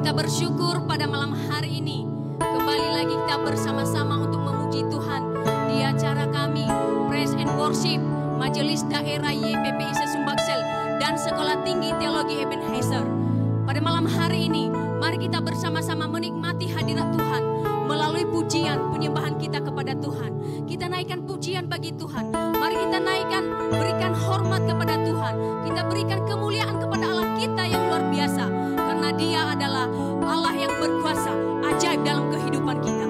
kita bersyukur pada malam hari ini. Kembali lagi kita bersama-sama untuk memuji Tuhan di acara kami Praise and Worship Majelis Daerah YPPIC Sumbaksel dan Sekolah Tinggi Teologi Ebenezer. Pada malam hari ini, mari kita bersama-sama menikmati hadirat Tuhan melalui pujian penyembahan kita kepada Tuhan. Kita naikkan pujian bagi Tuhan. Mari kita naikkan, berikan hormat kepada Tuhan. Kita berikan kemuliaan kepada Allah kita yang luar biasa. Karena Dia adalah Allah yang berkuasa, ajaib dalam kehidupan kita.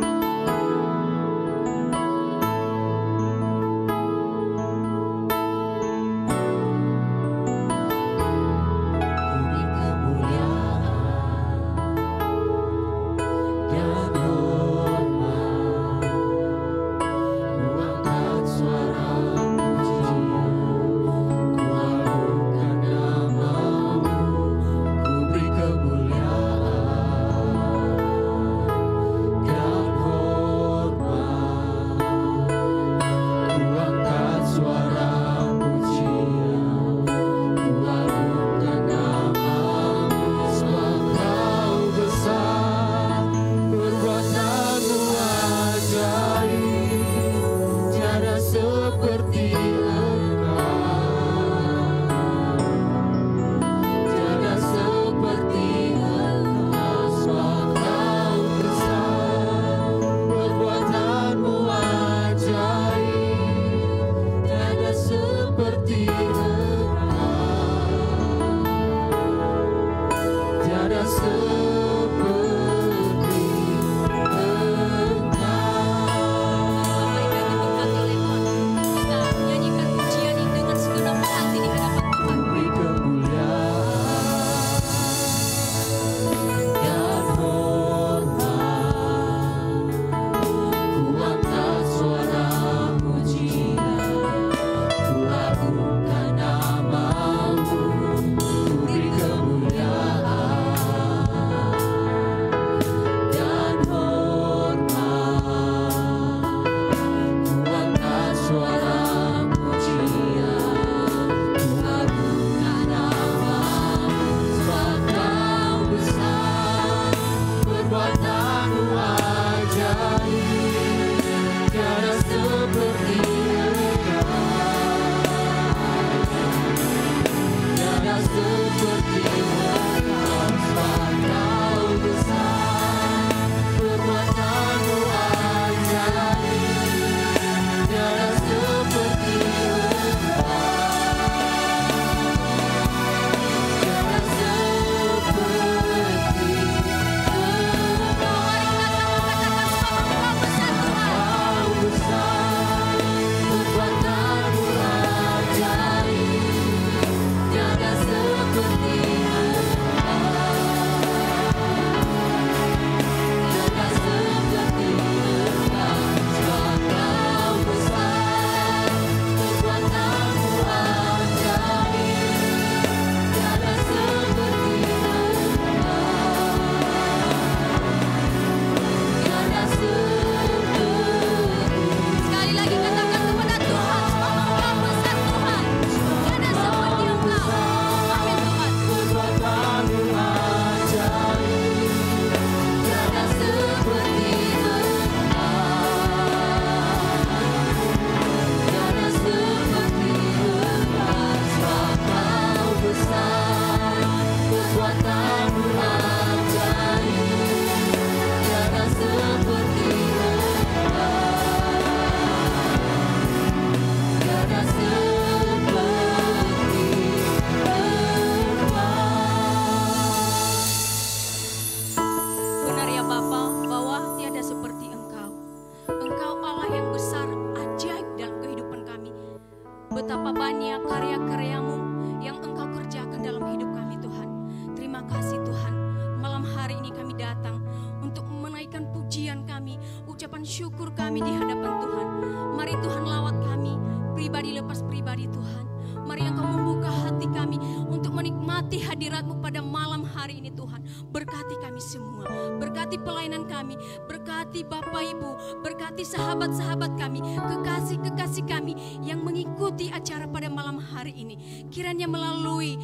Betapa banyak karya-karyamu yang Engkau kerjakan dalam hidup kami Tuhan. Terima kasih Tuhan. Malam hari ini kami datang untuk menaikkan pujian kami, ucapan syukur kami di hadapan Tuhan. Mari Tuhan lawat kami, pribadi lepas pribadi Tuhan. Mari Engkau membuka hati kami untuk menikmati hadirat-Mu pada malam hari ini Tuhan. Berkati kami semua, berkati pelayanan kami, berkati Bapak Ibu, berkati sahabat-sahabat kami, kekasih-kekasih kami yang mengikuti acara pada malam hari ini. Kiranya melalui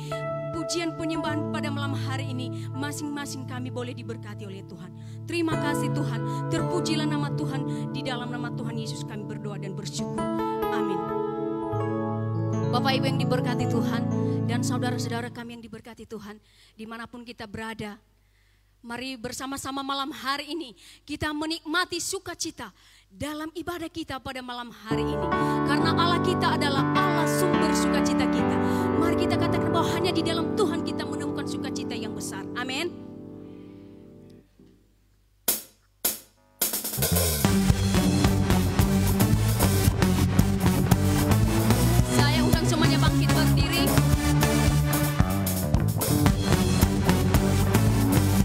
pujian penyembahan pada malam hari ini, masing-masing kami boleh diberkati oleh Tuhan. Terima kasih Tuhan, terpujilah nama Tuhan. Di dalam nama Tuhan Yesus kami berdoa dan bersyukur. Amin. Bapak Ibu yang diberkati Tuhan, dan saudara-saudara kami yang diberkati Tuhan, dimanapun kita berada, mari bersama-sama malam hari ini kita menikmati sukacita dalam ibadah kita pada malam hari ini. Karena Allah kita adalah Allah sumber sukacita kita. Mari kita katakan bahwa hanya di dalam Tuhan kita menemukan sukacita yang besar. Amin. Saya undang semuanya bangkit berdiri.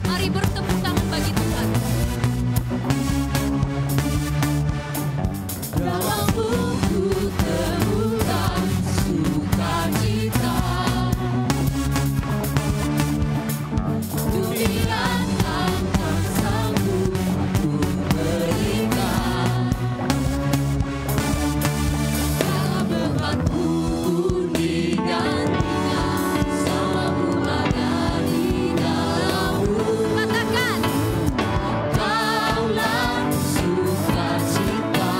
Mari bertepuk tangan bagi Tuhan. Dalam buku temukan sukacita, dunia akan sanggup memberikan. Dalam beratku undi dan ringan, samamu ada di dalammu. Katakan, Kaulah sukacita,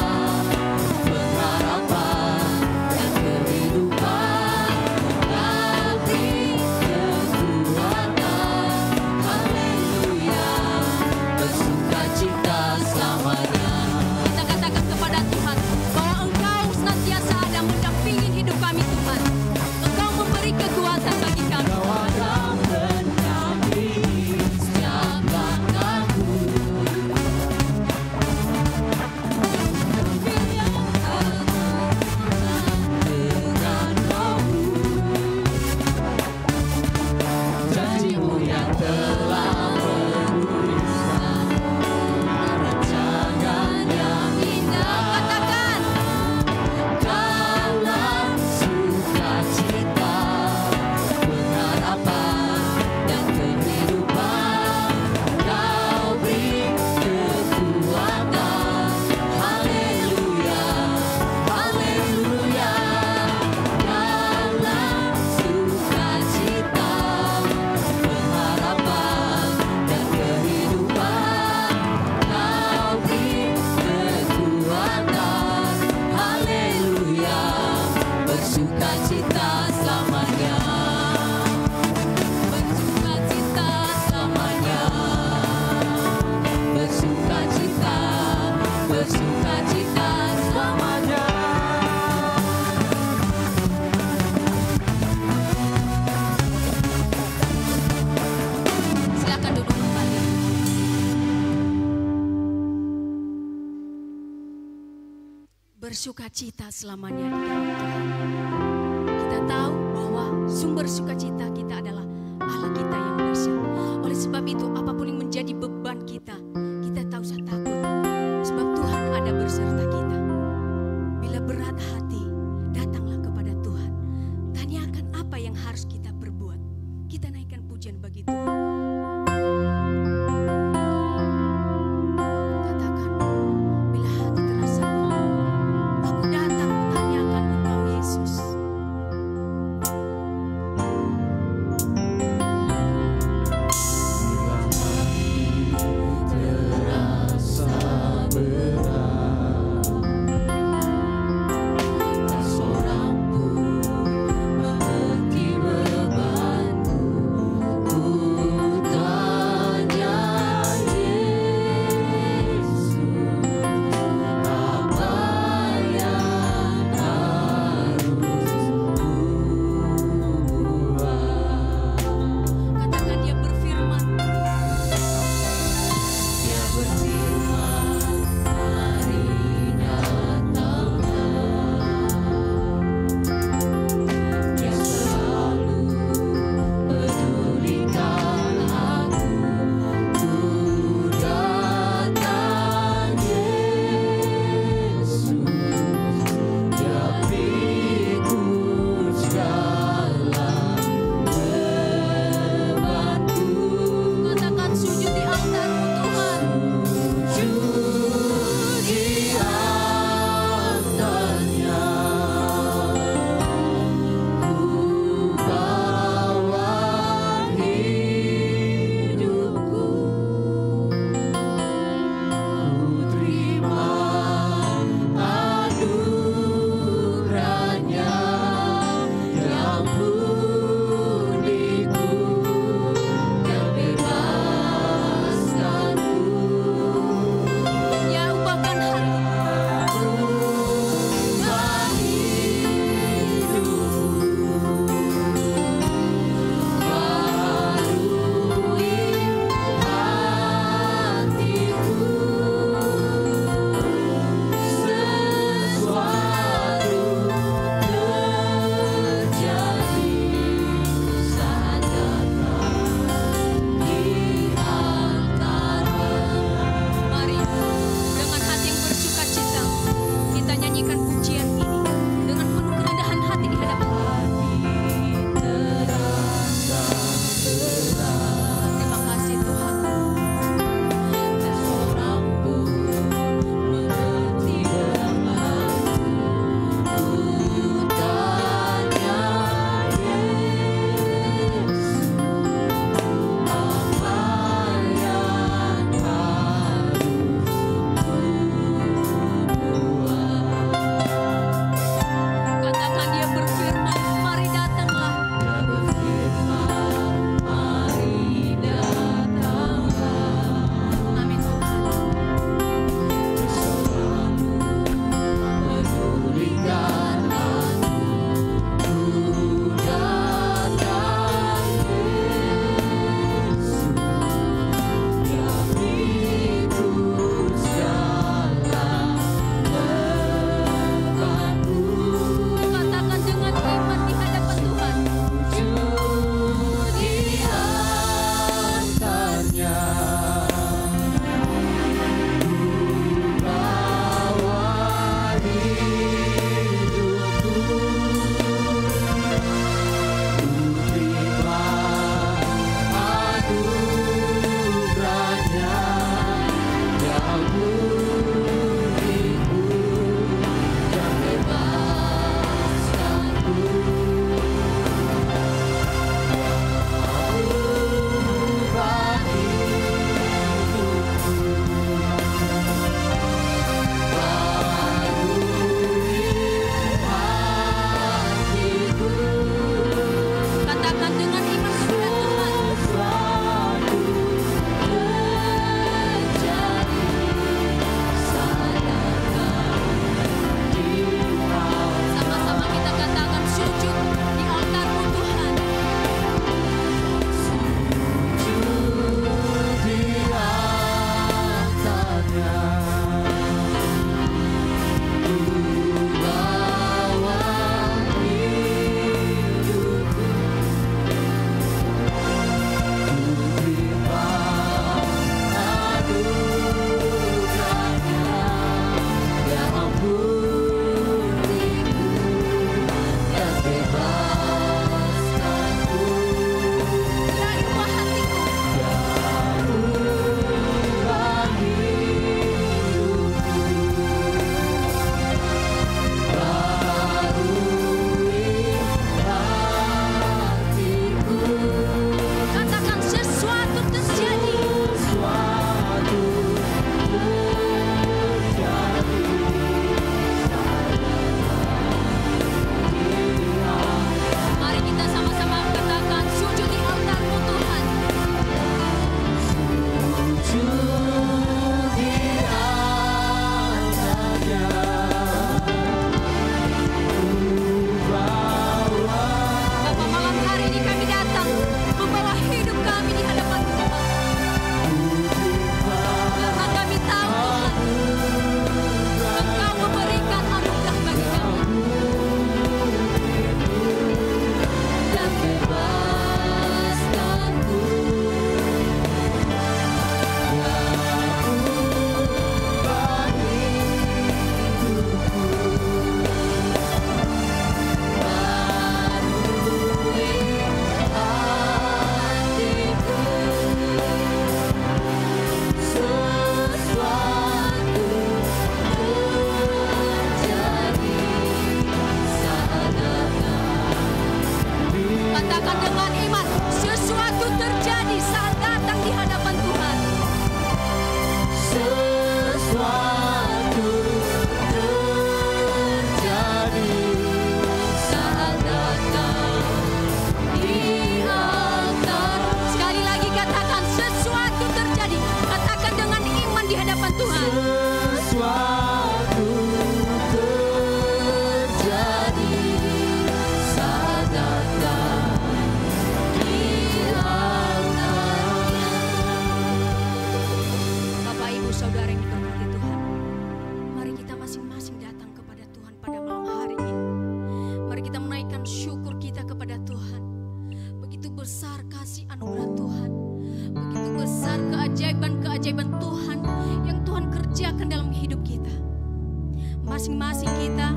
pengharapan dan kehidupan. Kau beri kekuatan, haleluya, bersukacita selamanya. Kita katakan kepada Tuhan bahwa Engkau senantiasa ada mendampingi hidup kami Tuhan. Engkau memberi kekuatan bagi kami. Kau ada mendampingi setiap langkahku. Dengan rohmu, janjimu yang telah menuliskan rancangan yang indah. Katakan, Kaulah sukacita, pengharapan dan kehidupan. Kau beri kekuatan, haleluya, haleluya. Kaulah sukacita, pengharapan dan kehidupan. Kau beri kekuatan, haleluya, bersukacita selamanya. Bersukacita selamanya. Bersukacita, bersukacita selamanya. Silakan duduk kembali. Bersukacita selamanya di dalam Tuhan. Kita tahu bahwa sumber sukacita kita adalah Allah kita yang dahsyat. Oleh sebab itu, apapun yang menjadi beban kita, kita tak usah takut. Sebab Tuhan ada berserta kita. Bila berat hati, datanglah kepada Tuhan. Tanyakan apa yang harus kita perbuat. Kita naikkan pujian bagi Tuhan. Katakan, bila hati terasa lelah, aku datang tanyakan Engkau Yesus. Tak seorang pun mengerti bebanku. Katakan dengan iman, sesuatu terjadi saat datang di hadapan Tuhan. Sesuatu terjadi saat datang di altar. Sekali lagi katakan, sesuatu terjadi. Katakan dengan iman di hadapan Tuhan. Sesuatu terjadi saat datang di altarnya. Bapak Ibu Saudara yang diberkati Tuhan, mari kita masing-masing datang kepada Tuhan pada malam hari ini. Mari kita menaikkan syukur kita kepada Tuhan. Begitu besar kasih anugerah Tuhan, begitu besar keajaiban-keajaiban Tuhan yang Tuhan kerjakan dalam hidup kita. Masing-masing kita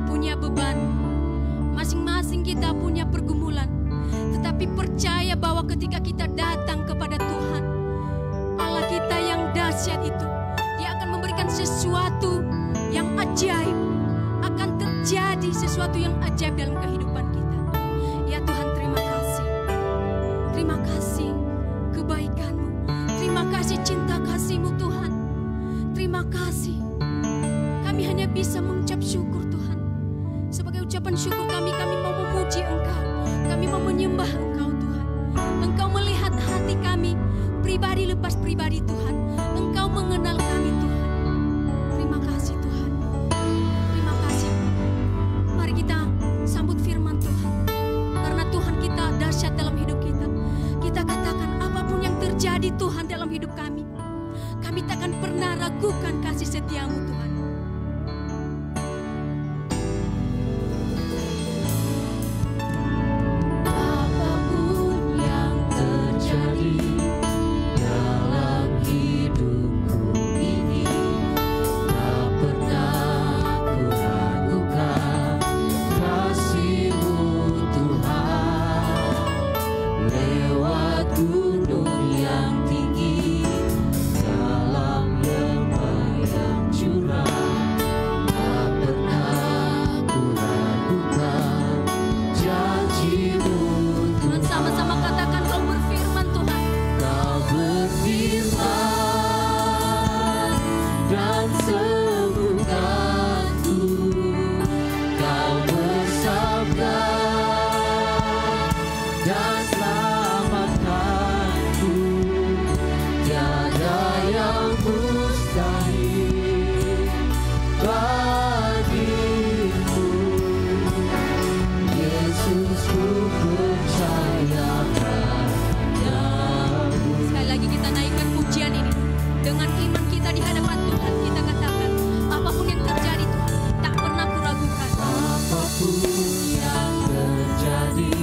punya beban, masing-masing kita punya pergumulan. Tetapi percaya bahwa ketika kita datang kepada Tuhan, Allah kita yang dahsyat itu, Dia akan memberikan sesuatu yang ajaib. Akan terjadi sesuatu yang ajaib dalam kehidupan kita. Ya Tuhan, terima kasih. Terima kasih kebaikan-Mu. Terima kasih cinta kasih-Mu Tuhan. Terima kasih. Kami hanya bisa mengucap syukur Tuhan. Sebagai ucapan syukur kami mau memuji Engkau. Kami mau menyembah Engkau Tuhan. Engkau melihat hati kami, pribadi lepas pribadi Tuhan. Engkau mengenal kami Tuhan. Terima kasih Tuhan. Terima kasih. Mari kita sambut firman Tuhan. Karena Tuhan kita dahsyat dalam hidup kita. Kita katakan apapun yang terjadi Tuhan dalam hidup kami, kami takkan pernah ragukan kasih setia-Mu Tuhan. Apapun yang terjadi dalam hidupku ini, tak pernah ku ragukan kasih-Mu Tuhan. Lewat gunung yang tinggi, dalam lembah yang curam, tak pernah ku ragukan janji-Mu. Tuhan, sama-sama katakan, Kau berfirman Tuhan. Kau berfirman dan sembuhkanku. Kau bersabda dan selamatkanku. Tiada yang mustahil bagimu. Yesus, ku percaya padamu. Sekali lagi kita naikkan pujian ini dengan iman kita di hadapan Tuhan. Kita katakan apapun yang terjadi Tuhan, tak pernah kuragukan. Apapun yang terjadi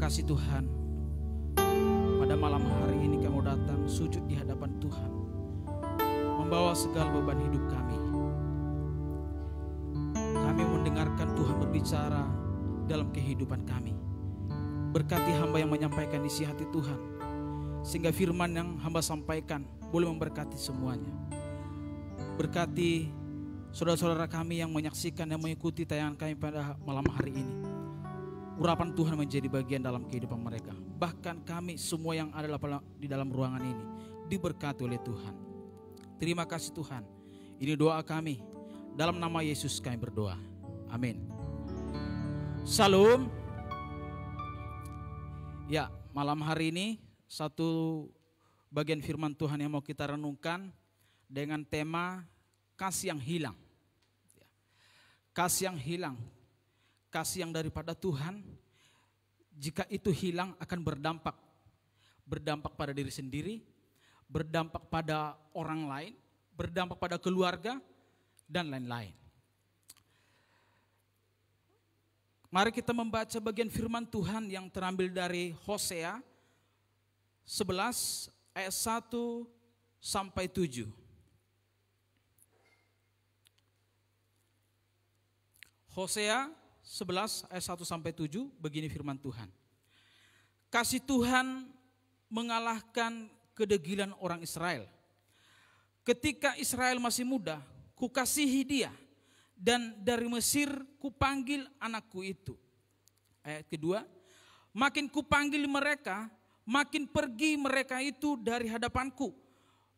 kasih Tuhan. Pada malam hari ini kami datang sujud di hadapan Tuhan, membawa segala beban hidup kami. Kami mendengarkan Tuhan berbicara dalam kehidupan kami. Berkati hamba yang menyampaikan isi hati Tuhan, sehingga firman yang hamba sampaikan boleh memberkati semuanya. Berkati saudara-saudara kami yang menyaksikan dan mengikuti tayangan kami pada malam hari ini. Urapan Tuhan menjadi bagian dalam kehidupan mereka. Bahkan kami semua yang ada di dalam ruangan ini diberkati oleh Tuhan. Terima kasih Tuhan. Ini doa kami. Dalam nama Yesus kami berdoa. Amin. Salam. Ya, malam hari ini satu bagian firman Tuhan yang mau kita renungkan dengan tema kasih yang hilang. Kasih yang hilang. Kasih yang daripada Tuhan, jika itu hilang akan berdampak. Berdampak pada diri sendiri, berdampak pada orang lain, berdampak pada keluarga, dan lain-lain. Mari kita membaca bagian firman Tuhan yang terambil dari Hosea 11 ayat 1 sampai 7. Hosea 11 ayat 1 sampai 7, begini firman Tuhan. Kasih Tuhan mengalahkan kedegilan orang Israel. Ketika Israel masih muda, kukasihi dia, dan dari Mesir kupanggil anakku itu. Ayat kedua, makin kupanggil mereka, makin pergi mereka itu dari hadapanku.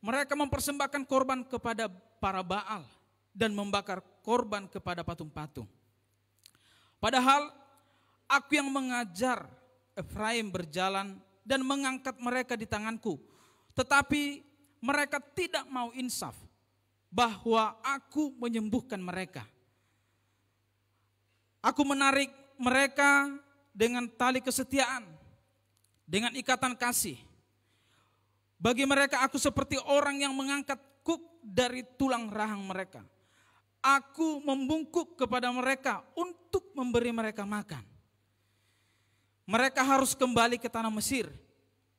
Mereka mempersembahkan korban kepada para Baal dan membakar korban kepada patung-patung. Padahal aku yang mengajar Efraim berjalan dan mengangkat mereka di tanganku. Tetapi mereka tidak mau insaf bahwa aku menyembuhkan mereka. Aku menarik mereka dengan tali kesetiaan, dengan ikatan kasih. Bagi mereka aku seperti orang yang mengangkat kuk dari tulang rahang mereka. Aku membungkuk kepada mereka untuk memberi mereka makan. Mereka harus kembali ke tanah Mesir,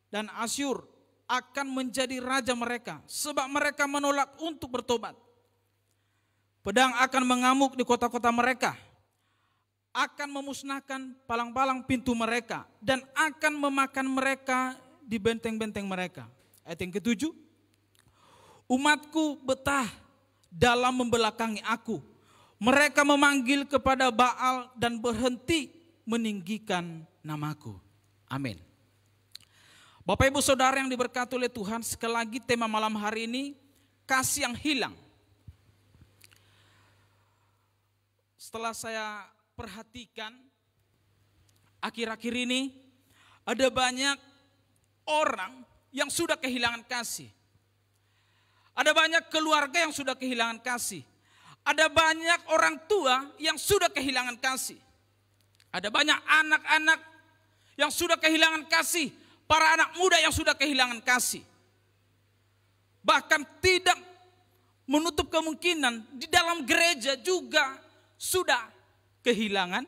dan Asyur akan menjadi raja mereka, sebab mereka menolak untuk bertobat. Pedang akan mengamuk di kota-kota mereka, akan memusnahkan palang-palang pintu mereka, dan akan memakan mereka di benteng-benteng mereka. Ayat yang ketujuh, umatku betah dalam membelakangi aku. Mereka memanggil kepada Baal dan berhenti meninggikan namaku. Amin. Bapak Ibu Saudara yang diberkati oleh Tuhan, sekali lagi tema malam hari ini, kasih yang hilang. Setelah saya perhatikan, akhir-akhir ini ada banyak orang yang sudah kehilangan kasih. Ada banyak keluarga yang sudah kehilangan kasih. Ada banyak orang tua yang sudah kehilangan kasih. Ada banyak anak-anak yang sudah kehilangan kasih. Para anak muda yang sudah kehilangan kasih. Bahkan tidak menutup kemungkinan di dalam gereja juga sudah kehilangan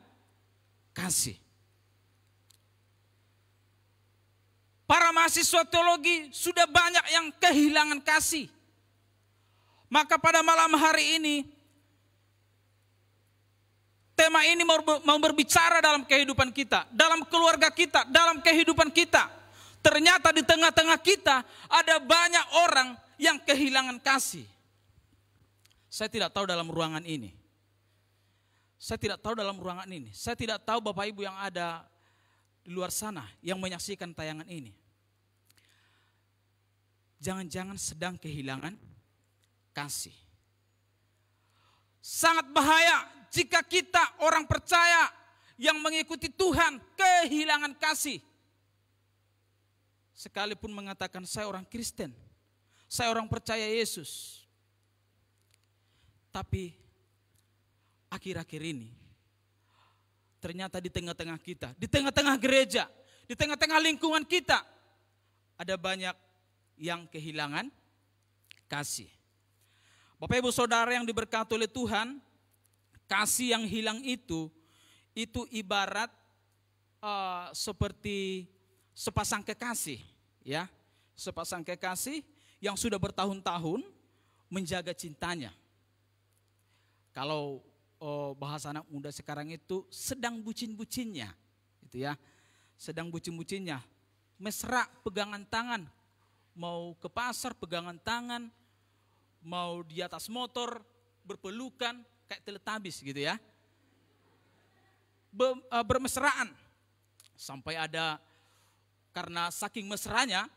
kasih. Para mahasiswa teologi sudah banyak yang kehilangan kasih. Maka pada malam hari ini, tema ini mau berbicara dalam kehidupan kita, dalam keluarga kita, dalam kehidupan kita. Ternyata di tengah-tengah kita ada banyak orang yang kehilangan kasih. Saya tidak tahu dalam ruangan ini. Saya tidak tahu dalam ruangan ini. Saya tidak tahu Bapak Ibu yang ada di luar sana yang menyaksikan tayangan ini. Jangan-jangan sedang kehilangan kasih. Sangat bahaya jika kita orang percaya yang mengikuti Tuhan kehilangan kasih. Sekalipun mengatakan saya orang Kristen, saya orang percaya Yesus. Tapi akhir-akhir ini ternyata di tengah-tengah kita, di tengah-tengah gereja, di tengah-tengah lingkungan kita ada banyak yang kehilangan kasih. Bapak Ibu Saudara yang diberkati oleh Tuhan, kasih yang hilang itu ibarat seperti sepasang kekasih, ya, sepasang kekasih yang sudah bertahun-tahun menjaga cintanya. Kalau bahasa anak muda sekarang itu sedang bucin-bucinnya, gitu ya, sedang bucin-bucinnya, mesra, pegangan tangan, mau ke pasar pegangan tangan, mau di atas motor berpelukan kayak teletabis gitu ya, bermesraan. Sampai ada, karena saking mesranya,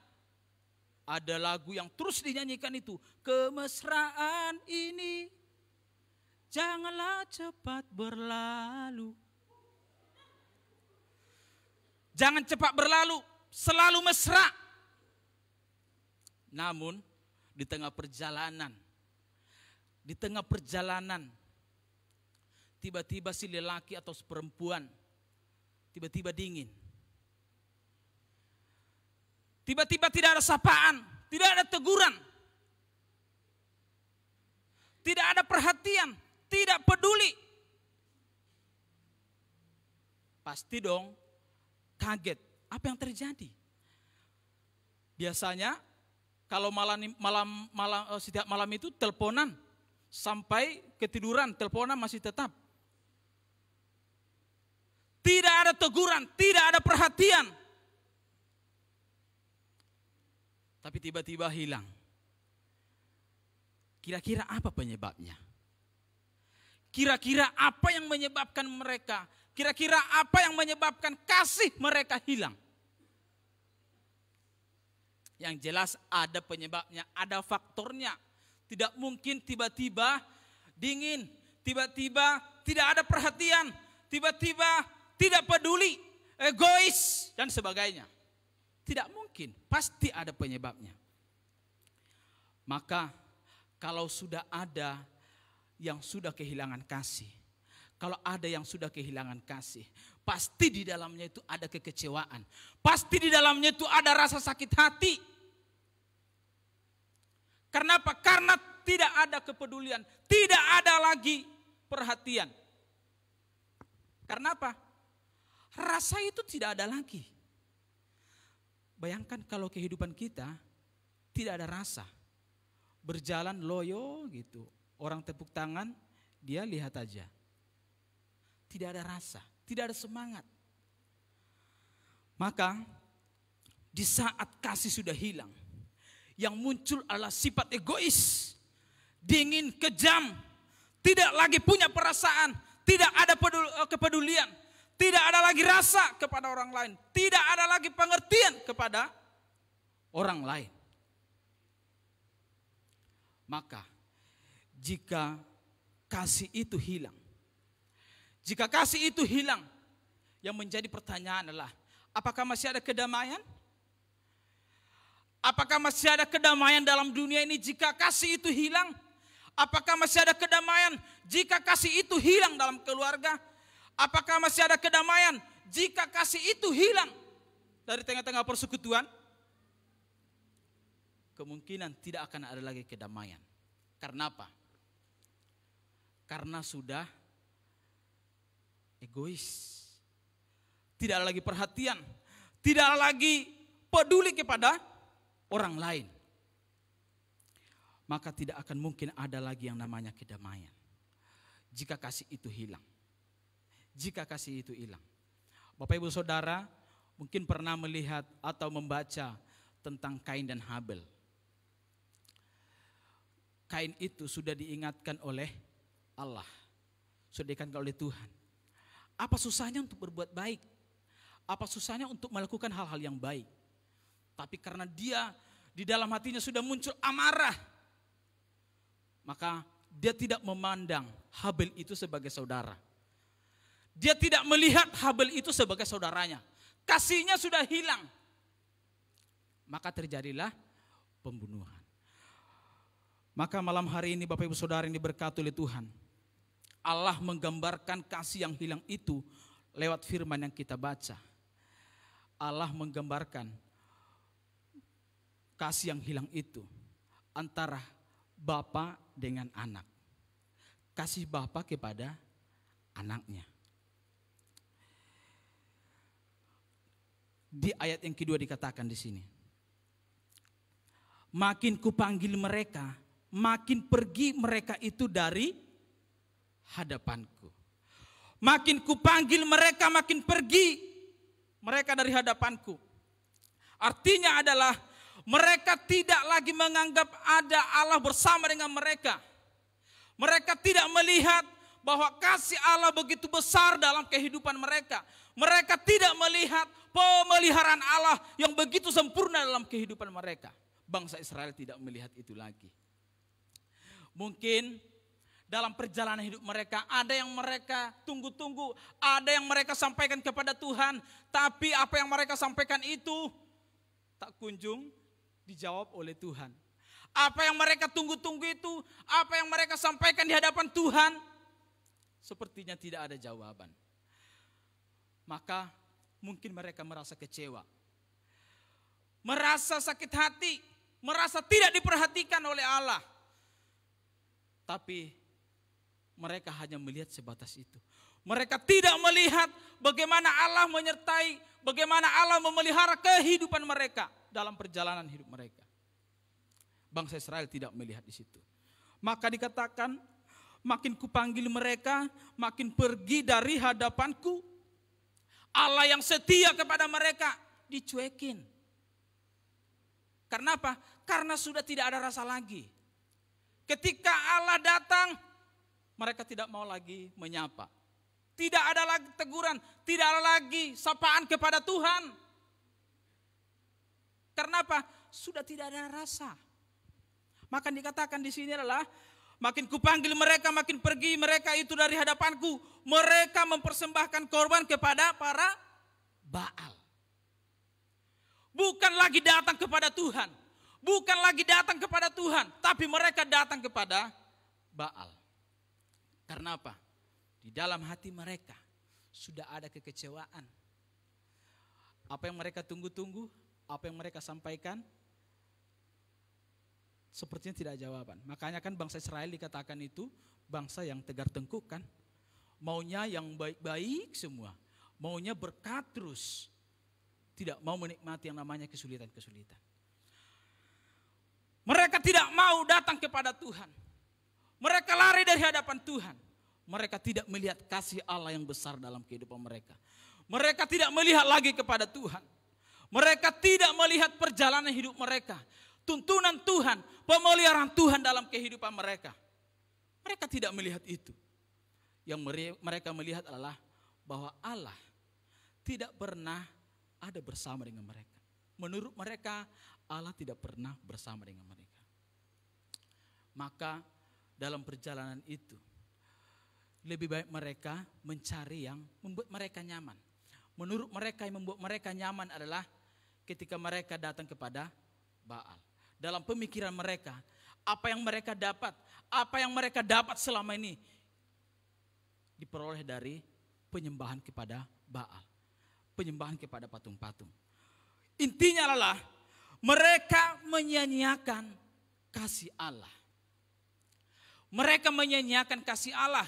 ada lagu yang terus dinyanyikan itu, kemesraan ini janganlah cepat berlalu. Jangan cepat berlalu, selalu mesra. Namun di tengah perjalanan, tiba-tiba si lelaki atau si perempuan tiba-tiba dingin. Tiba-tiba tidak ada sapaan, tidak ada teguran, tidak ada perhatian, tidak peduli. Pasti dong kaget, apa yang terjadi? Biasanya kalau setiap malam itu teleponan sampai ketiduran, teleponan masih tetap. Tidak ada teguran, tidak ada perhatian. Tapi tiba-tiba hilang. Kira-kira apa penyebabnya? Kira-kira apa yang menyebabkan mereka? Kira-kira apa yang menyebabkan kasih mereka hilang? Yang jelas ada penyebabnya, ada faktornya. Tidak mungkin tiba-tiba dingin, tiba-tiba tidak ada perhatian, tiba-tiba tidak peduli, egois dan sebagainya. Tidak mungkin, pasti ada penyebabnya. Maka kalau sudah ada yang sudah kehilangan kasih, kalau ada yang sudah kehilangan kasih, pasti di dalamnya itu ada kekecewaan. Pasti di dalamnya itu ada rasa sakit hati. Karena apa? Karena tidak ada kepedulian, tidak ada lagi perhatian. Karena apa? Rasa itu tidak ada lagi. Bayangkan kalau kehidupan kita tidak ada rasa. Berjalan loyo gitu. Orang tepuk tangan, dia lihat aja. Tidak ada rasa, tidak ada semangat. Maka di saat kasih sudah hilang, yang muncul adalah sifat egois, dingin, kejam, tidak lagi punya perasaan, tidak ada kepedulian, tidak ada lagi rasa kepada orang lain, tidak ada lagi pengertian kepada orang lain. Maka jika kasih itu hilang, yang menjadi pertanyaan adalah, apakah masih ada kedamaian? Apakah masih ada kedamaian dalam dunia ini jika kasih itu hilang? Apakah masih ada kedamaian jika kasih itu hilang dalam keluarga? Apakah masih ada kedamaian jika kasih itu hilang dari tengah-tengah persekutuan? Kemungkinan tidak akan ada lagi kedamaian. Karena apa? Karena sudah egois. Tidak ada lagi perhatian, tidak ada lagi peduli kepada orang lain. Maka tidak akan mungkin ada lagi yang namanya kedamaian. Jika kasih itu hilang. Jika kasih itu hilang. Bapak Ibu Saudara mungkin pernah melihat atau membaca tentang Kain dan Habel. Kain itu sudah diingatkan oleh Allah. Sudah diingatkan oleh Tuhan. Apa susahnya untuk berbuat baik? Apa susahnya untuk melakukan hal-hal yang baik? Tapi karena dia di dalam hatinya sudah muncul amarah, maka dia tidak memandang Habel itu sebagai saudara. Dia tidak melihat Habel itu sebagai saudaranya. Kasihnya sudah hilang. Maka terjadilah pembunuhan. Maka malam hari ini Bapak Ibu Saudara yang diberkati oleh Tuhan, Allah menggambarkan kasih yang hilang itu lewat firman yang kita baca. Allah menggambarkan kasih yang hilang itu antara bapa dengan anak. Kasih bapa kepada anaknya. Di ayat yang kedua dikatakan di sini. Makin kupanggil mereka, makin pergi mereka itu dari hadapanku. Makin kupanggil mereka, makin pergi mereka dari hadapanku. Artinya adalah mereka tidak lagi menganggap ada Allah bersama dengan mereka. Mereka tidak melihat bahwa kasih Allah begitu besar dalam kehidupan mereka. Mereka tidak melihat pemeliharaan Allah yang begitu sempurna dalam kehidupan mereka. Bangsa Israel tidak melihat itu lagi. Mungkin dalam perjalanan hidup mereka ada yang mereka tunggu-tunggu, ada yang mereka sampaikan kepada Tuhan, tapi apa yang mereka sampaikan itu tak kunjung dijawab oleh Tuhan. Apa yang mereka tunggu-tunggu itu, apa yang mereka sampaikan di hadapan Tuhan, sepertinya tidak ada jawaban. Maka mungkin mereka merasa kecewa, merasa sakit hati, merasa tidak diperhatikan oleh Allah. Tapi mereka hanya melihat sebatas itu. Mereka tidak melihat bagaimana Allah menyertai, bagaimana Allah memelihara kehidupan mereka dalam perjalanan hidup mereka. Bangsa Israel tidak melihat di situ. Maka dikatakan, makin kupanggil mereka, makin pergi dari hadapanku. Allah yang setia kepada mereka dicuekin. Karena apa? Karena sudah tidak ada rasa lagi. Ketika Allah datang, mereka tidak mau lagi menyapa. Tidak ada lagi teguran, tidak ada lagi sapaan kepada Tuhan. Karena apa? Sudah tidak ada rasa. Maka dikatakan di sini adalah makin kupanggil mereka, makin pergi mereka itu dari hadapanku. Mereka mempersembahkan korban kepada para Baal. Bukan lagi datang kepada Tuhan. Bukan lagi datang kepada Tuhan. Tapi mereka datang kepada Baal. Karena apa? Di dalam hati mereka sudah ada kekecewaan. Apa yang mereka tunggu-tunggu, apa yang mereka sampaikan, sepertinya tidak jawaban. Makanya kan bangsa Israel dikatakan itu bangsa yang tegar tengkuk kan. Maunya yang baik-baik semua. Maunya berkat terus. Tidak mau menikmati yang namanya kesulitan-kesulitan. Mereka tidak mau datang kepada Tuhan. Mereka lari dari hadapan Tuhan. Mereka tidak melihat kasih Allah yang besar dalam kehidupan mereka. Mereka tidak melihat lagi kepada Tuhan. Mereka tidak melihat perjalanan hidup mereka. Tuntunan Tuhan, pemeliharaan Tuhan dalam kehidupan mereka. Mereka tidak melihat itu. Yang mereka melihat adalah bahwa Allah tidak pernah ada bersama dengan mereka. Menurut mereka, Allah tidak pernah bersama dengan mereka. Maka dalam perjalanan itu, lebih baik mereka mencari yang membuat mereka nyaman. Menurut mereka yang membuat mereka nyaman adalah ketika mereka datang kepada Baal. Dalam pemikiran mereka, apa yang mereka dapat selama ini diperoleh dari penyembahan kepada Baal. Penyembahan kepada patung-patung. Intinya adalah mereka menyia-nyiakan kasih Allah. Mereka menyia-nyiakan kasih Allah.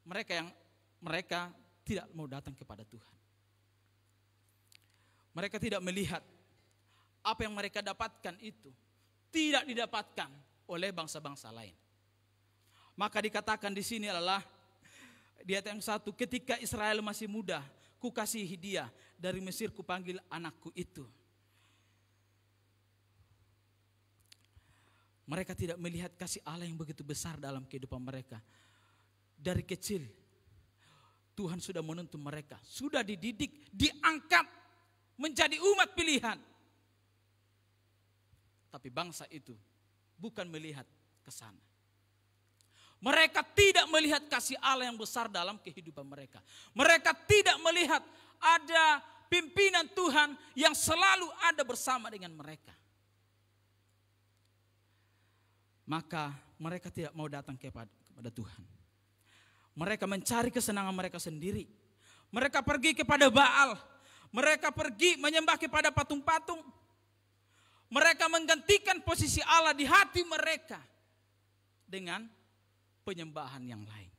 Mereka tidak mau datang kepada Tuhan. Mereka tidak melihat apa yang mereka dapatkan itu tidak didapatkan oleh bangsa-bangsa lain. Maka dikatakan di sini adalah di ayat yang 1, ketika Israel masih muda, ku kasihi dia, dari Mesir ku panggil anakku itu. Mereka tidak melihat kasih Allah yang begitu besar dalam kehidupan mereka. Dari kecil Tuhan sudah menuntun mereka, sudah dididik, diangkat menjadi umat pilihan. Tapi bangsa itu bukan melihat ke sana. Mereka tidak melihat kasih Allah yang besar dalam kehidupan mereka. Mereka tidak melihat ada pimpinan Tuhan yang selalu ada bersama dengan mereka. Maka mereka tidak mau datang kepada Tuhan. Mereka mencari kesenangan mereka sendiri. Mereka pergi kepada Baal. Mereka pergi menyembah kepada patung-patung. Mereka menggantikan posisi Allah di hati mereka dengan penyembahan yang lain.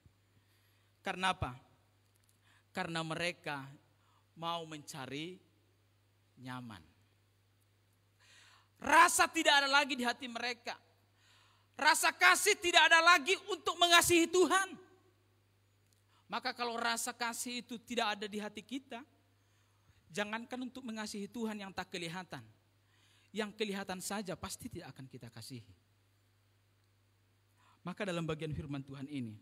Karena apa? Karena mereka mau mencari nyaman. Rasa tidak ada lagi di hati mereka. Rasa kasih tidak ada lagi untuk mengasihi Tuhan. Maka kalau rasa kasih itu tidak ada di hati kita, jangankan untuk mengasihi Tuhan yang tak kelihatan. Yang kelihatan saja pasti tidak akan kita kasihi. Maka dalam bagian firman Tuhan ini,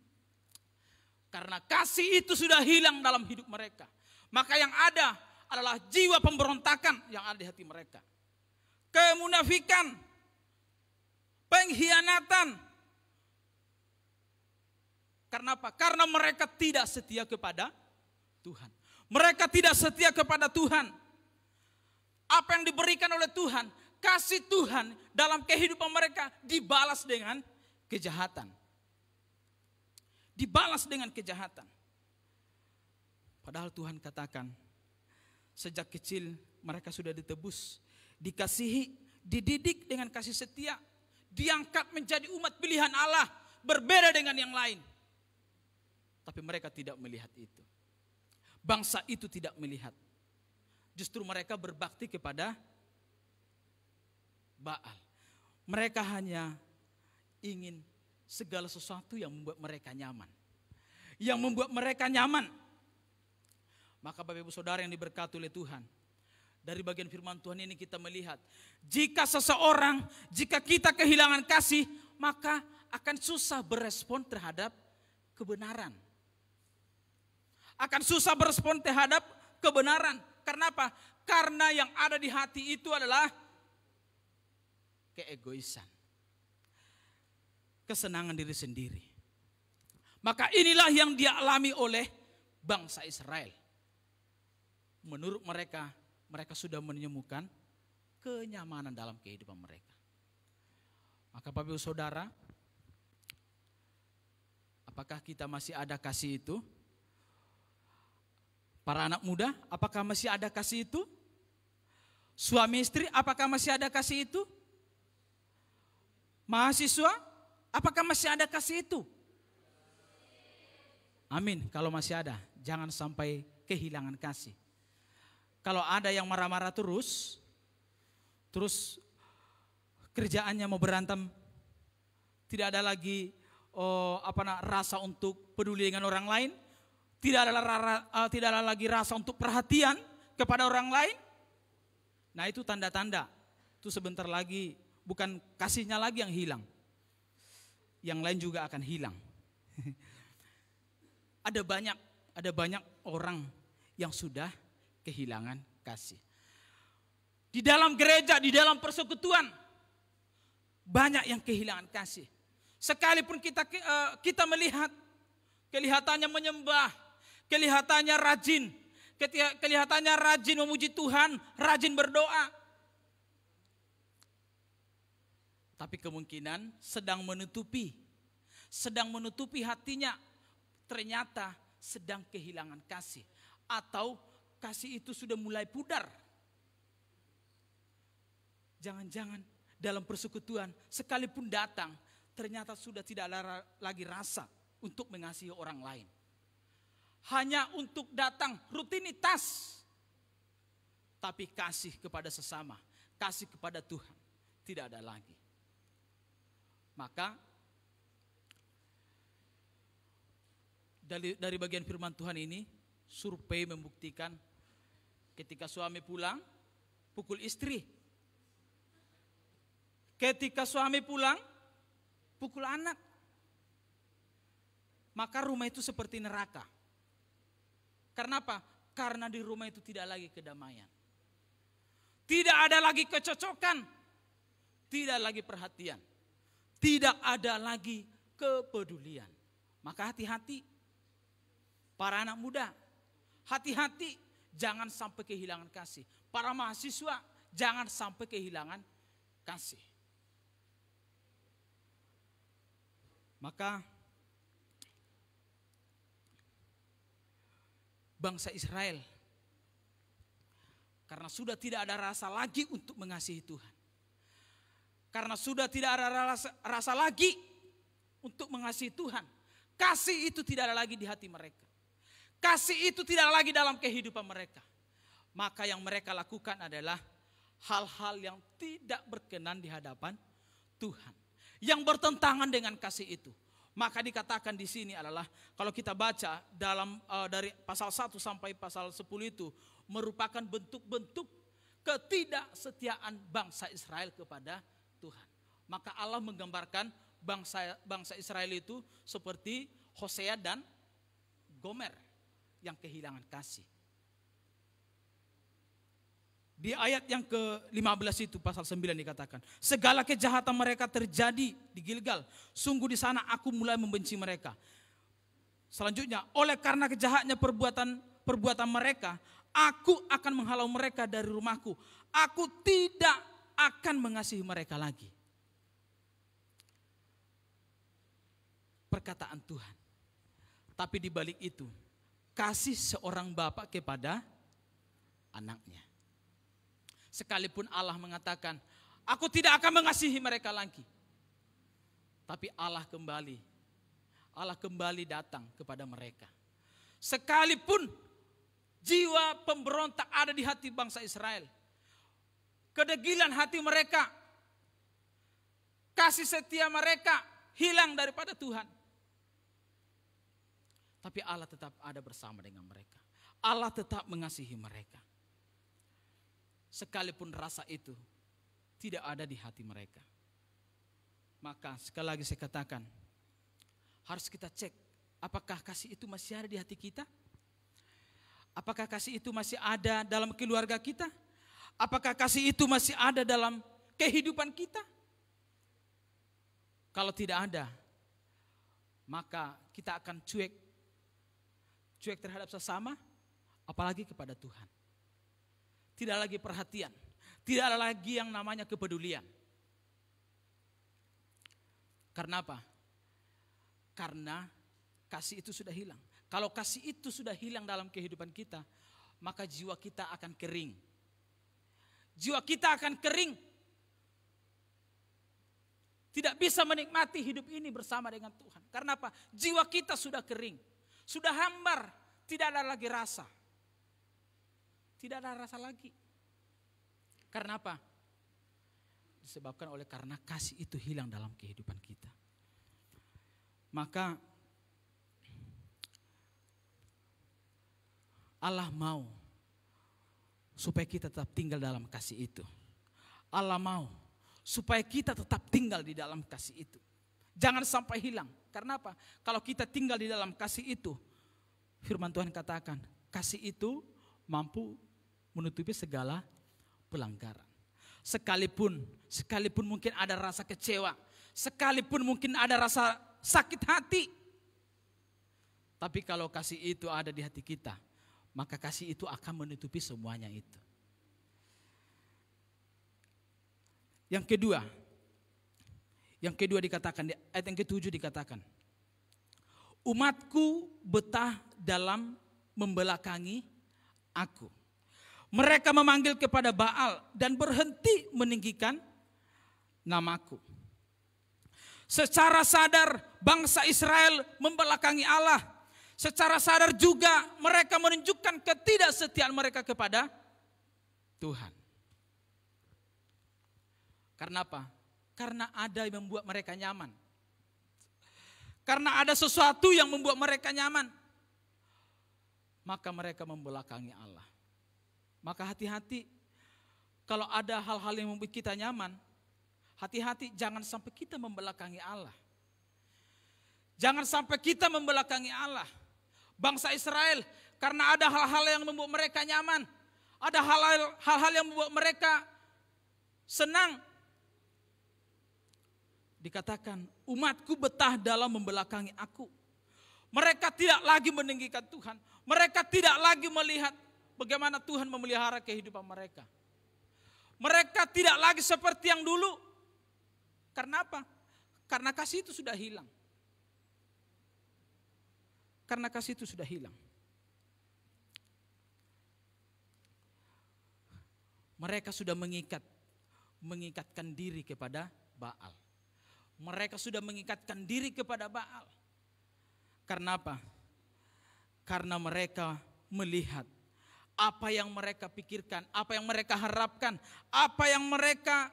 karena kasih itu sudah hilang dalam hidup mereka, maka yang ada adalah jiwa pemberontakan yang ada di hati mereka. Kemunafikan, pengkhianatan. Karena apa? Karena mereka tidak setia kepada Tuhan. Mereka tidak setia kepada Tuhan. Apa yang diberikan oleh Tuhan, kasih Tuhan dalam kehidupan mereka dibalas dengan kejahatan. Dibalas dengan kejahatan. Padahal Tuhan katakan, sejak kecil mereka sudah ditebus, dikasihi, dididik dengan kasih setia, diangkat menjadi umat pilihan Allah, berbeda dengan yang lain. Tapi mereka tidak melihat itu. Bangsa itu tidak melihat. Justru mereka berbakti kepada Baal. Mereka hanya ingin segala sesuatu yang membuat mereka nyaman. Yang membuat mereka nyaman. Maka Bapak Ibu Saudara yang diberkati oleh Tuhan, dari bagian firman Tuhan ini kita melihat, jika seseorang, jika kita kehilangan kasih, maka akan susah berespon terhadap kebenaran. Akan susah berespon terhadap kebenaran. Karena apa? Karena yang ada di hati itu adalah keegoisan. Kesenangan diri sendiri. Maka inilah yang dialami oleh bangsa Israel. Menurut mereka, mereka sudah menemukan kenyamanan dalam kehidupan mereka. Maka Bapak Ibu Saudara, apakah kita masih ada kasih itu? Para anak muda, apakah masih ada kasih itu? Suami istri, apakah masih ada kasih itu? Mahasiswa, apakah masih ada kasih itu? Amin, kalau masih ada, jangan sampai kehilangan kasih. Kalau ada yang marah-marah terus kerjaannya mau berantem, tidak ada lagi rasa untuk peduli dengan orang lain, tidak ada lagi rasa untuk perhatian kepada orang lain. Nah itu tanda-tanda, itu sebentar lagi bukan kasihnya lagi yang hilang, yang lain juga akan hilang. Ada banyak orang yang sudah kehilangan kasih. Di dalam gereja, di dalam persekutuan, banyak yang kehilangan kasih. Sekalipun kita melihat, kelihatannya menyembah, kelihatannya rajin memuji Tuhan, rajin berdoa. Tapi kemungkinan sedang menutupi hatinya, ternyata sedang kehilangan kasih. Atau kasih itu sudah mulai pudar. Jangan-jangan dalam persekutuan sekalipun datang, ternyata sudah tidak ada lagi rasa untuk mengasihi orang lain. Hanya untuk datang rutinitas. Tapi kasih kepada sesama, kasih kepada Tuhan tidak ada lagi. Maka dari bagian firman Tuhan ini, survei membuktikan ketika suami pulang, pukul istri. Ketika suami pulang, pukul anak. Maka rumah itu seperti neraka. Karena apa? Karena di rumah itu tidak lagi kedamaian. Tidak ada lagi kecocokan. Tidak lagi perhatian. Tidak ada lagi kepedulian. Maka hati-hati. Para anak muda, hati-hati. Jangan sampai kehilangan kasih. Para mahasiswa, jangan sampai kehilangan kasih. Maka bangsa Israel, karena sudah tidak ada rasa lagi untuk mengasihi Tuhan, karena sudah tidak ada rasa lagi untuk mengasihi Tuhan, kasih itu tidak ada lagi di hati mereka, kasih itu tidak ada lagi dalam kehidupan mereka, maka yang mereka lakukan adalah hal-hal yang tidak berkenan di hadapan Tuhan, yang bertentangan dengan kasih itu. Maka dikatakan di sini adalah, kalau kita baca dalam dari pasal 1 sampai pasal 10 itu merupakan bentuk-bentuk ketidaksetiaan bangsa Israel kepada Tuhan. Maka Allah menggambarkan bangsa Israel itu seperti Hosea dan Gomer yang kehilangan kasih. Di ayat yang ke-15 itu pasal 9 dikatakan, segala kejahatan mereka terjadi di Gilgal, sungguh di sana aku mulai membenci mereka. Selanjutnya, oleh karena kejahatnya perbuatan mereka, aku akan menghalau mereka dari rumahku. Aku tidak akan mengasihi mereka lagi. Perkataan Tuhan. Tapi di balik itu, kasih seorang bapak kepada anaknya. Sekalipun Allah mengatakan, aku tidak akan mengasihi mereka lagi. Tapi Allah kembali datang kepada mereka. Sekalipun jiwa pemberontak ada di hati bangsa Israel, kedegilan hati mereka, kasih setia mereka hilang daripada Tuhan. Tapi Allah tetap ada bersama dengan mereka. Allah tetap mengasihi mereka. Sekalipun rasa itu tidak ada di hati mereka. Maka sekali lagi saya katakan, harus kita cek apakah kasih itu masih ada di hati kita? Apakah kasih itu masih ada dalam keluarga kita? Apakah kasih itu masih ada dalam kehidupan kita? Kalau tidak ada, maka kita akan cuek terhadap sesama, apalagi kepada Tuhan. Tidak lagi perhatian, tidak ada lagi yang namanya kepedulian. Karena apa? Karena kasih itu sudah hilang. Kalau kasih itu sudah hilang dalam kehidupan kita, maka jiwa kita akan kering. Jiwa kita akan kering. Tidak bisa menikmati hidup ini bersama dengan Tuhan. Karena apa? Jiwa kita sudah kering, sudah hambar, tidak ada lagi rasa. Tidak ada rasa lagi. Karena apa? Disebabkan karena kasih itu hilang dalam kehidupan kita. Maka Allah mau supaya kita tetap tinggal dalam kasih itu. Allah mau supaya kita tetap tinggal di dalam kasih itu. Jangan sampai hilang. Karena apa? Kalau kita tinggal di dalam kasih itu, firman Tuhan katakan, kasih itu mampu menutupi segala pelanggaran. Sekalipun mungkin ada rasa kecewa, sekalipun mungkin ada rasa sakit hati, tapi kalau kasih itu ada di hati kita, maka kasih itu akan menutupi semuanya itu. Yang kedua dikatakan, di ayat yang ke-7 dikatakan, umatku betah dalam membelakangi aku. Mereka memanggil kepada Baal dan berhenti meninggikan namaku. Secara sadar bangsa Israel membelakangi Allah. Secara sadar juga mereka menunjukkan ketidaksetiaan mereka kepada Tuhan. Karena apa? Karena ada yang membuat mereka nyaman. Karena ada sesuatu yang membuat mereka nyaman. Maka mereka membelakangi Allah. Maka hati-hati kalau ada hal-hal yang membuat kita nyaman, hati-hati jangan sampai kita membelakangi Allah. Jangan sampai kita membelakangi Allah. Bangsa Israel karena ada hal-hal yang membuat mereka nyaman, ada hal-hal yang membuat mereka senang. Dikatakan umatku betah dalam membelakangi aku. Mereka tidak lagi meninggikan Tuhan. Mereka tidak lagi melihat bagaimana Tuhan memelihara kehidupan mereka. Mereka tidak lagi seperti yang dulu. Karena apa? Karena kasih itu sudah hilang. Karena kasih itu sudah hilang. Mereka sudah mengikatkan diri kepada Baal. Mereka sudah mengikatkan diri kepada Baal. Karena apa? Karena mereka melihat apa yang mereka pikirkan, apa yang mereka harapkan, apa yang mereka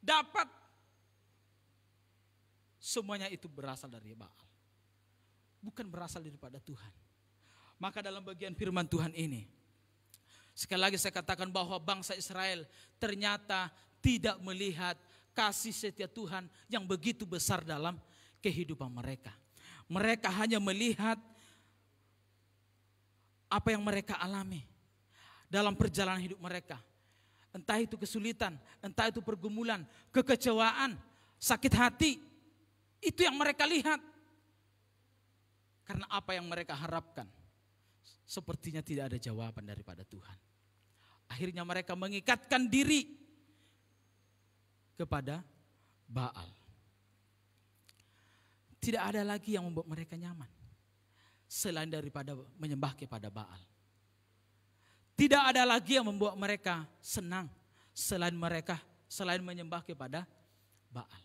dapat, semuanya itu berasal dari Baal. Bukan berasal daripada Tuhan. Maka dalam bagian firman Tuhan ini, sekali lagi saya katakan bahwa bangsa Israel ternyata tidak melihat kasih setia Tuhan yang begitu besar dalam kehidupan mereka. Mereka hanya melihat apa yang mereka alami dalam perjalanan hidup mereka. Entah itu kesulitan, entah itu pergumulan, kekecewaan, sakit hati. Itu yang mereka lihat. Karena apa yang mereka harapkan sepertinya tidak ada jawaban daripada Tuhan. Akhirnya mereka mengikatkan diri kepada Baal. Tidak ada lagi yang membuat mereka nyaman selain daripada menyembah kepada Baal. Tidak ada lagi yang membuat mereka senang selain menyembah kepada Baal.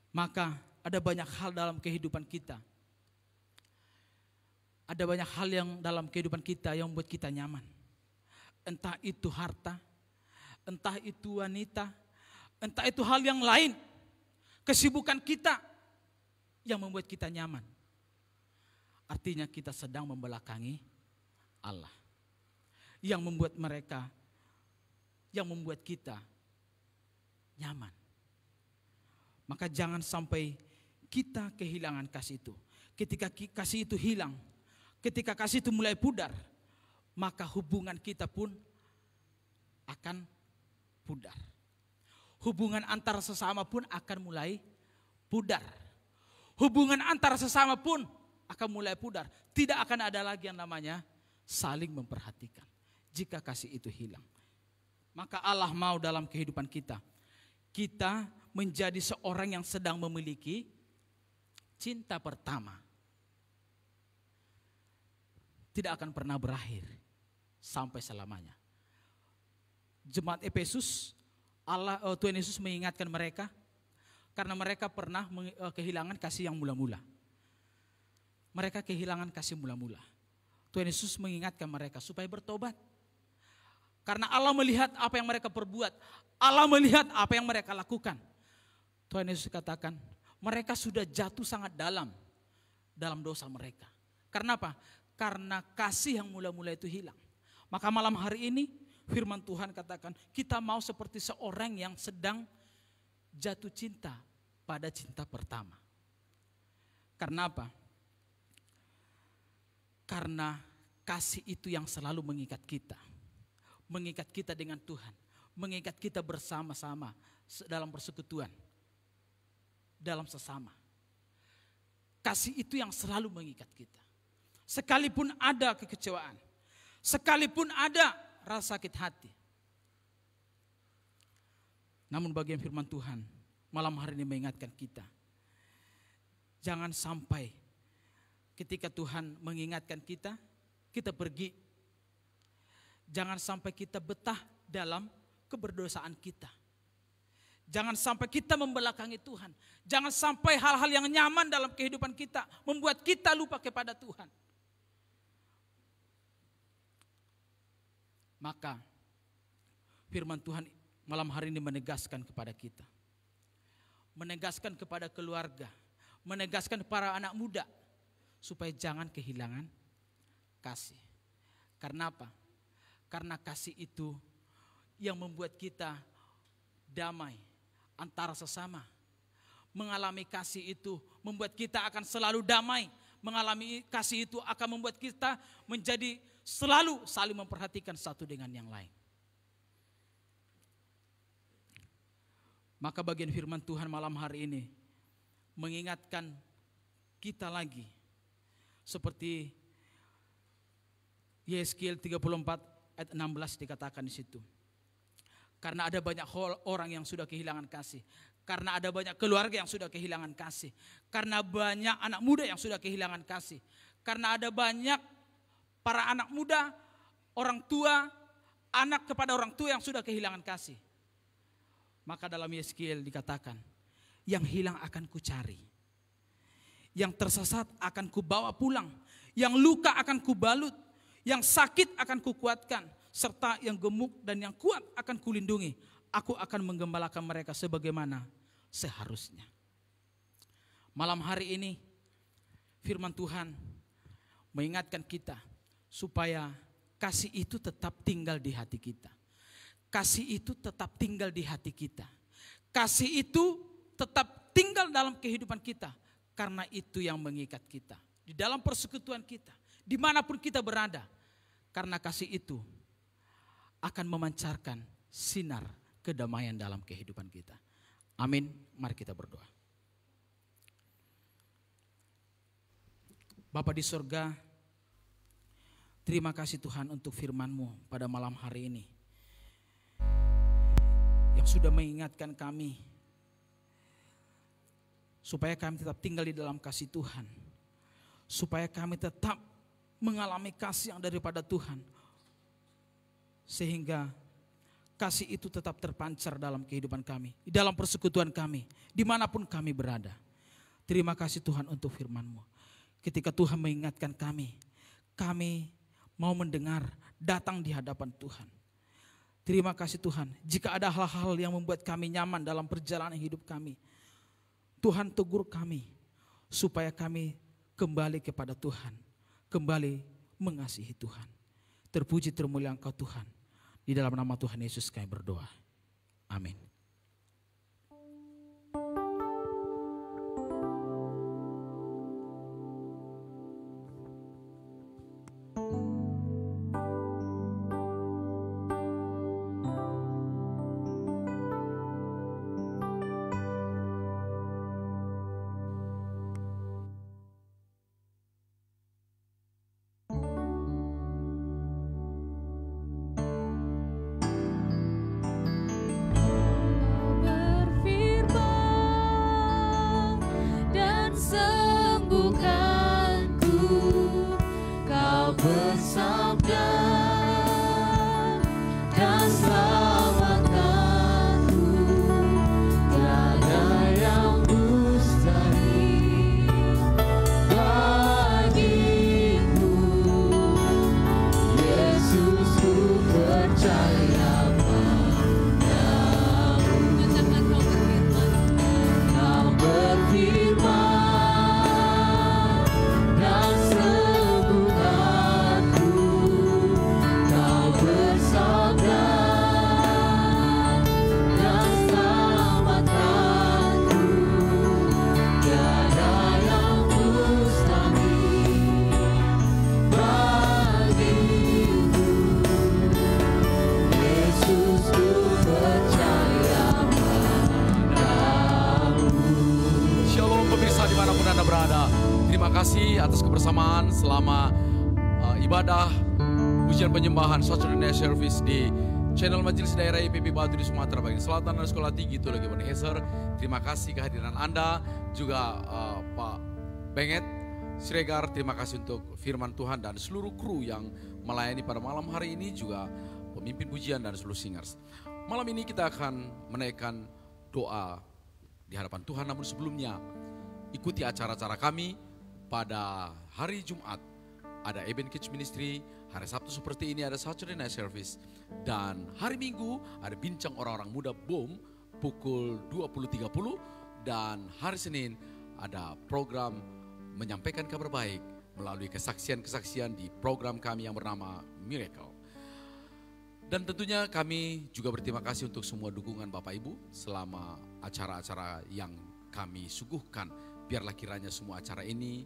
Maka ada banyak hal dalam kehidupan kita. Ada banyak hal yang dalam kehidupan kita yang membuat kita nyaman. Entah itu harta, entah itu wanita, entah itu hal yang lain. Kesibukan kita yang membuat kita nyaman. Artinya kita sedang membelakangi Allah. Yang membuat kita nyaman. Maka jangan sampai kita kehilangan kasih itu. Ketika kasih itu hilang, ketika kasih itu mulai pudar, maka hubungan kita pun akan pudar. Hubungan antara sesama pun akan mulai pudar. Hubungan antara sesama pun akan mulai pudar. Tidak akan ada lagi yang namanya saling memperhatikan. Jika kasih itu hilang, maka Allah mau dalam kehidupan kita menjadi seorang yang sedang memiliki cinta pertama. Tidak akan pernah berakhir sampai selamanya. Jemaat Efesus, Tuhan Yesus mengingatkan mereka karena mereka pernah kehilangan kasih yang mula-mula. Mereka kehilangan kasih mula-mula. Tuhan Yesus mengingatkan mereka supaya bertobat. Karena Allah melihat apa yang mereka perbuat. Allah melihat apa yang mereka lakukan. Tuhan Yesus katakan, mereka sudah jatuh sangat dalam dosa mereka. Karena apa? Karena kasih yang mula-mula itu hilang. Maka malam hari ini firman Tuhan katakan, kita mau seperti seorang yang sedang jatuh cinta pada cinta pertama. Karena apa? Karena kasih itu yang selalu mengikat kita. Mengikat kita dengan Tuhan. Mengikat kita bersama-sama dalam persekutuan. Dalam sesama. Kasih itu yang selalu mengikat kita. Sekalipun ada kekecewaan. Sekalipun ada rasa sakit hati. Namun bagian firman Tuhan malam hari ini mengingatkan kita. Jangan sampai ketika Tuhan mengingatkan kita, kita pergi. Jangan sampai kita betah dalam keberdosaan kita. Jangan sampai kita membelakangi Tuhan. Jangan sampai hal-hal yang nyaman dalam kehidupan kita membuat kita lupa kepada Tuhan. Maka firman Tuhan malam hari ini menegaskan kepada kita. Menegaskan kepada keluarga. Menegaskan para anak muda. Supaya jangan kehilangan kasih. Karena apa? Karena kasih itu yang membuat kita damai antara sesama. Mengalami kasih itu membuat kita akan selalu damai. Mengalami kasih itu akan membuat kita menjadi selalu saling memperhatikan satu dengan yang lain. Maka bagian firman Tuhan malam hari ini mengingatkan kita lagi. Seperti Yeskiel 34 ayat 16 dikatakan di situ. Karena ada banyak orang yang sudah kehilangan kasih. Karena ada banyak keluarga yang sudah kehilangan kasih. Karena banyak anak muda yang sudah kehilangan kasih. Karena ada banyak para anak muda, orang tua, anak kepada orang tua yang sudah kehilangan kasih. Maka dalam Yeskiel dikatakan, yang hilang akan kucari. Yang tersesat akan kubawa pulang. Yang luka akan kubalut. Yang sakit akan kukuatkan, serta yang gemuk dan yang kuat akan kulindungi. Aku akan menggembalakan mereka sebagaimana seharusnya. Malam hari ini firman Tuhan mengingatkan kita supaya kasih itu tetap tinggal di hati kita. Kasih itu tetap tinggal di hati kita. Kasih itu tetap tinggal dalam kehidupan kita. Karena itu yang mengikat kita. Di dalam persekutuan kita. Dimanapun kita berada. Karena kasih itu akan memancarkan sinar kedamaian dalam kehidupan kita. Amin. Mari kita berdoa. Bapa di sorga, terima kasih Tuhan untuk firman-Mu pada malam hari ini. Yang sudah mengingatkan kami supaya kami tetap tinggal di dalam kasih Tuhan. Supaya kami tetap mengalami kasih yang daripada Tuhan. Sehingga kasih itu tetap terpancar dalam kehidupan kami. Di dalam persekutuan kami. Dimanapun kami berada. Terima kasih Tuhan untuk firman-Mu. Ketika Tuhan mengingatkan kami. Kami mau mendengar, datang di hadapan Tuhan. Terima kasih Tuhan. Jika ada hal-hal yang membuat kami nyaman dalam perjalanan hidup kami. Tuhan tegur kami. Supaya kami kembali kepada Tuhan. Kembali mengasihi Tuhan. Terpuji termulia Engkau Tuhan. Di dalam nama Tuhan Yesus kami berdoa. Amin. Atas kebersamaan selama ibadah pujian penyembahan Saturday Night Service di channel Majelis Daerah IPP Batu di Sumatera bagian selatan dan sekolah tinggi itu lagi Ebenezer. Terima kasih kehadiran Anda juga Pak Benget Siregar. Terima kasih untuk firman Tuhan dan seluruh kru yang melayani pada malam hari ini, juga pemimpin pujian dan seluruh singers. Malam ini kita akan menaikkan doa di hadapan Tuhan, namun sebelumnya ikuti acara-acara kami. Pada hari Jumat ada Eben Kids Ministry, hari Sabtu seperti ini ada Saturday Night Service, dan hari Minggu ada Bincang Orang-Orang Muda BOM pukul 20.30, dan hari Senin ada program menyampaikan kabar baik melalui kesaksian-kesaksian di program kami yang bernama Miracle. Dan tentunya kami juga berterima kasih untuk semua dukungan Bapak Ibu selama acara-acara yang kami suguhkan. Biarlah kiranya semua acara ini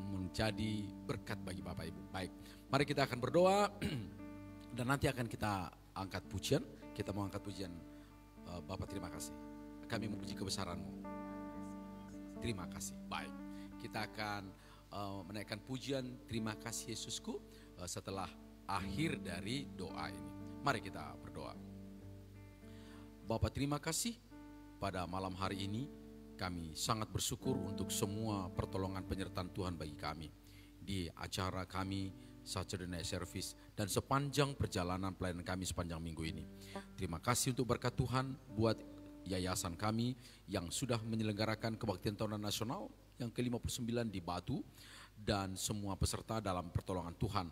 menjadi berkat bagi Bapak Ibu. Baik, mari kita akan berdoa dan nanti akan kita angkat pujian. Kita mau angkat pujian. Bapak terima kasih. Kami memuji kebesaran-Mu. Terima kasih. Baik, kita akan menaikkan pujian terima kasih Yesusku setelah akhir dari doa ini. Mari kita berdoa. Bapak terima kasih pada malam hari ini. Kami sangat bersyukur untuk semua pertolongan penyertaan Tuhan bagi kami di acara kami Saturday Night Service dan sepanjang perjalanan pelayanan kami sepanjang minggu ini. Terima kasih untuk berkat Tuhan buat yayasan kami yang sudah menyelenggarakan kebaktian tahunan nasional yang ke-59 di Batu dan semua peserta dalam pertolongan Tuhan.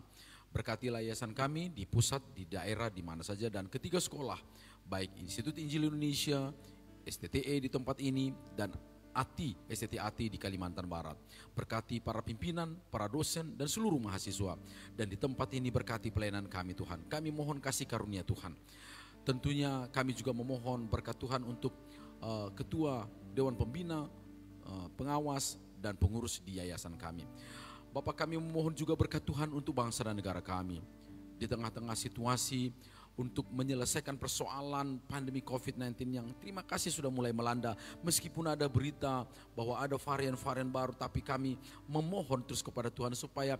Berkatilah yayasan kami di pusat, di daerah, di mana saja, dan ketiga sekolah, baik Institut Injil Indonesia, STTE di tempat ini, dan STT ATI di Kalimantan Barat. Berkati para pimpinan, para dosen, dan seluruh mahasiswa. Dan di tempat ini berkati pelayanan kami Tuhan. Kami mohon kasih karunia Tuhan. Tentunya kami juga memohon berkat Tuhan untuk ketua Dewan Pembina, pengawas, dan pengurus di yayasan kami. Bapak, kami memohon juga berkat Tuhan untuk bangsa dan negara kami. Di tengah-tengah situasi untuk menyelesaikan persoalan pandemi COVID-19 yang terima kasih sudah mulai melanda. Meskipun ada berita bahwa ada varian-varian baru, tapi kami memohon terus kepada Tuhan supaya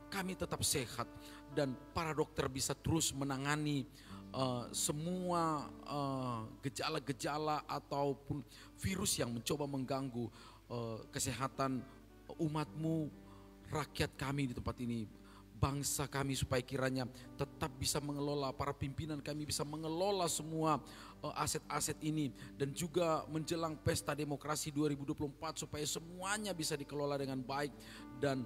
kami tetap sehat dan para dokter bisa terus menangani semua gejala-gejala ataupun virus yang mencoba mengganggu kesehatan umatmu, rakyat kami di tempat ini, bangsa kami, supaya kiranya tetap bisa mengelola, para pimpinan kami bisa mengelola semua aset-aset ini, dan juga menjelang pesta demokrasi 2024 supaya semuanya bisa dikelola dengan baik dan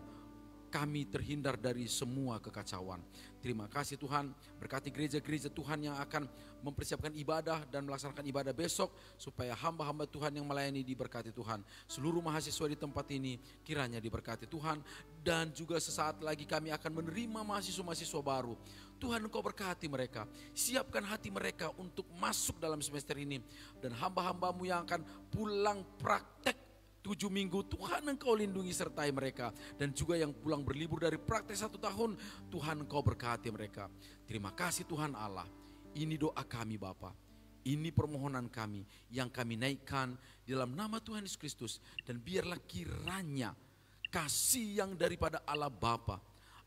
kami terhindar dari semua kekacauan. Terima kasih Tuhan, berkati gereja-gereja Tuhan yang akan mempersiapkan ibadah dan melaksanakan ibadah besok, supaya hamba-hamba Tuhan yang melayani diberkati Tuhan. Seluruh mahasiswa di tempat ini kiranya diberkati Tuhan, dan juga sesaat lagi kami akan menerima mahasiswa-mahasiswa baru. Tuhan, Engkau berkati mereka, siapkan hati mereka untuk masuk dalam semester ini, dan hamba-hambamu yang akan pulang praktek 7 minggu, Tuhan Engkau lindungi sertai mereka. Dan juga yang pulang berlibur dari praktek 1 tahun, Tuhan Engkau berkati mereka. Terima kasih Tuhan Allah. Ini doa kami Bapa, ini permohonan kami yang kami naikkan di dalam nama Tuhan Yesus Kristus. Dan biarlah kiranya kasih yang daripada Allah Bapa,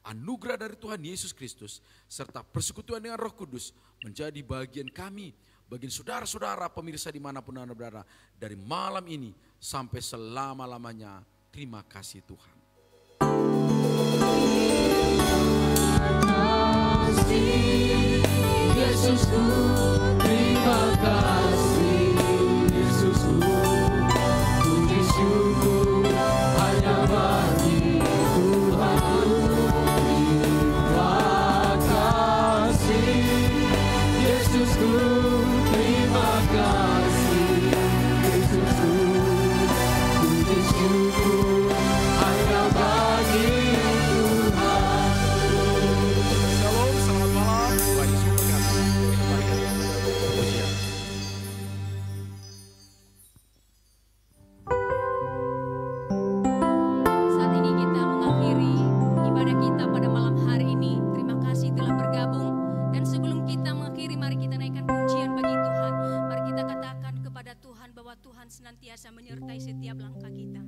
anugerah dari Tuhan Yesus Kristus, serta persekutuan dengan Roh Kudus menjadi bagian kami, bagian saudara-saudara pemirsa dimanapun Anda berada, dari malam ini sampai selama-lamanya. Terima kasih Tuhan. Yesusku, terima kasih. Yesusku, puji syukur hanya bagi Tuhan. Terima kasih. Yesusku, terima kasih. Yesusku, puji syukur hanya bagi Tuhan. Shalom, selamat malam. Tuhan Yesus memberkati. Pujian. Saat ini kita mengakhiri ibadah kita pada malam hari ini. Terima kasih telah bergabung. Dan sebelum kita mengakhiri, mari kita naikkan pujian bagi Tuhan. Mari kita katakan kepada Tuhan bahwa Tuhan senantiasa menyertai setiap langkah kita.